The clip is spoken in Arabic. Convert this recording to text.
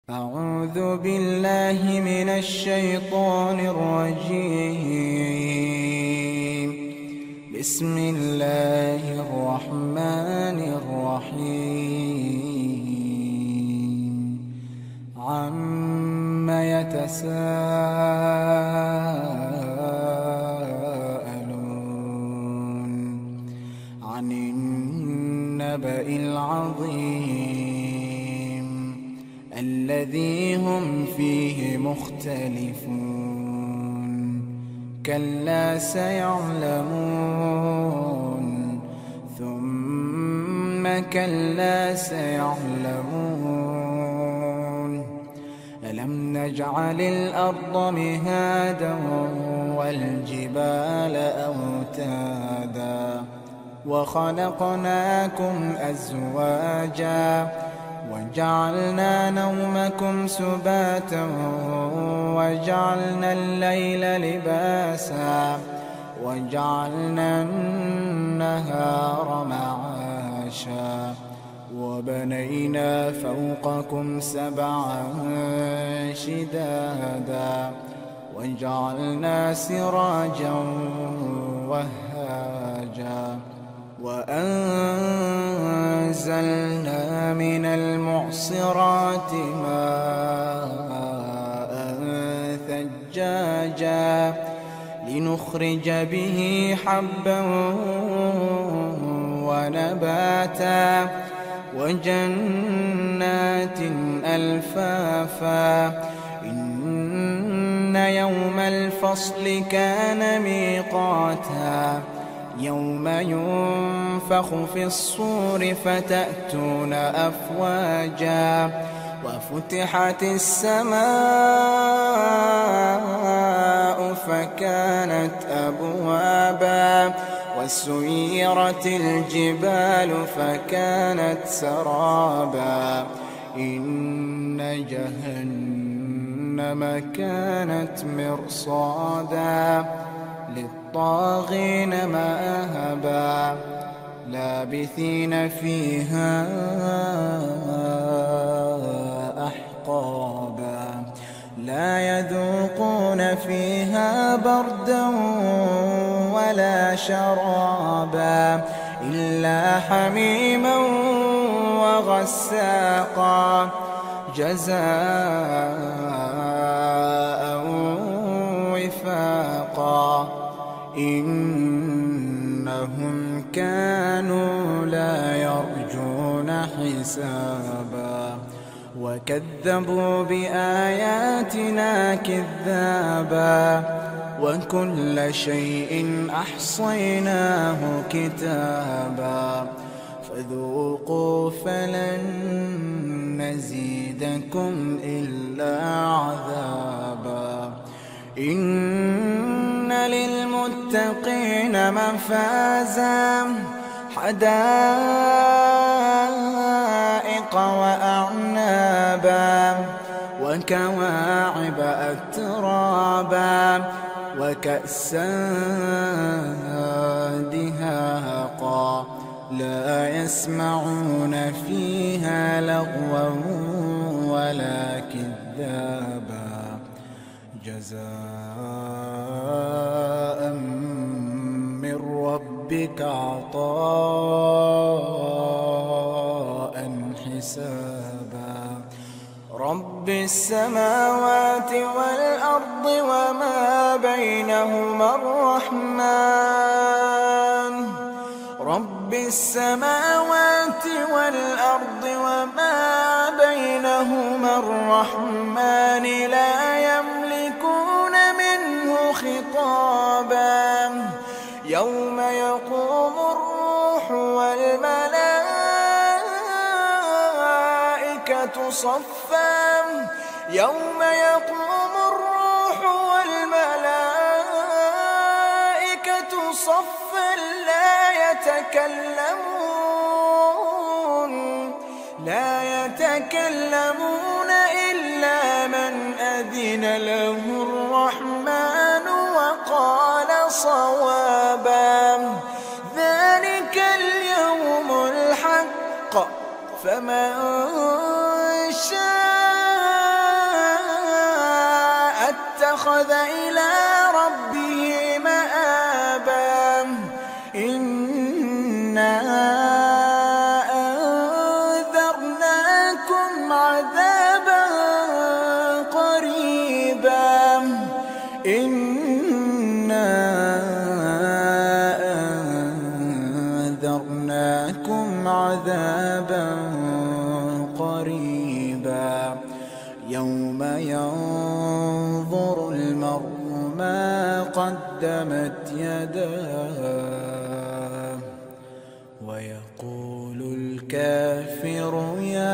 أعوذ بالله من الشيطان الرجيم. بسم الله الرحمن الرحيم. عم يتساءلون عن النبأ العظيم الذي هم فيه مختلفون. كلا سيعلمون ثم كلا سيعلمون. ألم نجعل الأرض مهادا والجبال أوتادا وخلقناكم أزواجا وجعلنا نومكم سباتا وجعلنا الليل لباسا وجعلنا النهار معاشا وبنينا فوقكم سبعا شدادا وجعلنا سراجا وهاجا وأنزلنا من المعصرات ماء ثجاجا لنخرج به حبا ونباتا وجنات ألفافا. إن يوم الفصل كان ميقاتا يوم ينفخ في الصور فتأتون أفواجا وفتحت السماء فكانت أبوابا وسيرت الجبال فكانت سرابا. إن جهنم كانت مرصادا للطاغين مآبا لابثين فيها أحقابا لا يذوقون فيها بردا ولا شرابا إلا حميما وغساقا جزاء وفاقا. إنهم كانوا لا يرجون حسابا وكذبوا بآياتنا كذابا وكل شيء أحصيناه كتابا فذوقوا فلن نزيدكم إلا عذابا. إن للمتقين مفازا حدائق وأعنابا وكواعب أترابا وكأسا دهاقا لا يسمعون فيها لغوا ولا كذابا جزاء من ربك عطاء حسابا. رب السماوات والأرض وما بينهما الرحمن. رب السماوات والأرض وما بينهما الرحمن لا يملكون منه خطابا. يوم يقوم الروح والملائكة صفا يوم يقوم الروح والملائكة صفا لا يتكلمون إلا من أذن له الرحمن وقال صوابا. ذلك اليوم الحق فمن شاء واتخذ إلى ربه مآبا إنا أنذرناكم عذابا قريبا إنا أنذرناكم عذابا قريبا يوم ينظر المرء ما قدمت يداه ويقول الكافر يا